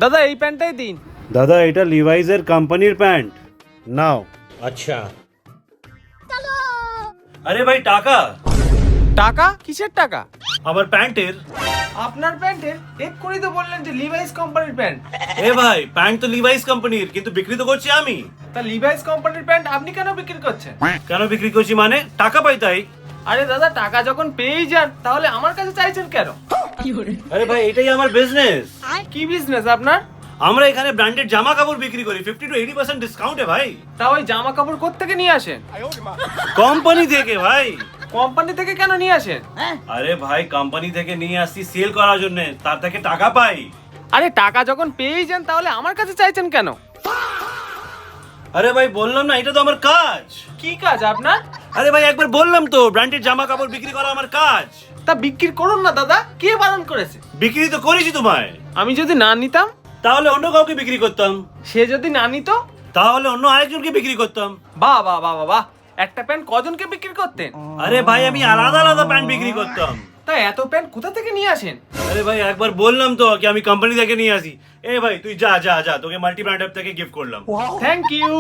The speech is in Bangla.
দাদা এই প্যান্টটাই দিন। দাদা এটা লিভাইজের কোম্পানির প্যান্ট নাও। अच्छा আরে ভাই টাকা। টাকা? কিসের টাকা? আমার প্যান্টের। আপনার প্যান্টের? এক্ষুনি তো বললেন যে লিভাইস কোম্পানির প্যান্ট। এ ভাই প্যান্ট তো লিভাইস কোম্পানির, কিন্তু বিক্রি তো করছি আমি। তা লিভাইস কোম্পানির প্যান্ট আপনি কেন বিক্রি করছেন? কেন বিক্রি করছি মানে? টাকা পাই তাই। আরে দাদা টাকা যখন পেয়েই যান তাহলে আমার কাছে চাইছেন কেন? আরে ভাই এটাই আমার বিজনেস। কি বিজনেস আপনার? আমরা এখানে ব্র্যান্ডেড জামা কাপড় বিক্রি করি 50 to 80% ডিসকাউন্টে ভাই। তা ওই জামা কাপড় কোত্থেকে নিয়ে আসেন? কোম্পানি থেকে ভাই। কোম্পানি থেকে কেন নিয়ে আসেন? আরে ভাই কোম্পানি থেকে নিয়ে আসছি সেল করার জন্য, তার থেকে টাকা পাই। আরে টাকা যখন পেয়েই যান তাহলে আমার কাছে চাইছেন কেন? আরে ভাই বললাম না এটা তো আমার কাজ। কি কাজ আপনার? আরে ভাই একবার বললাম তো ব্র্যান্ডেড জামা কাপড় বিক্রি করা আমার কাজ। তা বিক্রি করুন না দাদা, কে বারণ করেছে? বিক্রি তো করেছি তোমায়। আমি যদি না নিতাম? তাহলে অন্য কাউকে বিক্রি করতাম। সে যদি না নিত? তাহলে অন্য আরেকজনকে বিক্রি করতাম। বাহ বাহ বাহ বাহ বাহ, একটা প্যান্ট কজনকে বিক্রি করতেন? আরে ভাই আমি আলাদা আলাদা প্যান্ট বিক্রি করতাম। তা এত প্যান্ট কোথা থেকে নিয়ে আসেন? আরে ভাই একবার বললাম তো কি আমি কোম্পানি থেকে নিয়ে আসি। এ ভাই তুই যা যা যা, তোকে মাল্টি ব্র্যান্ড থেকে গিফট করলাম। Thank you.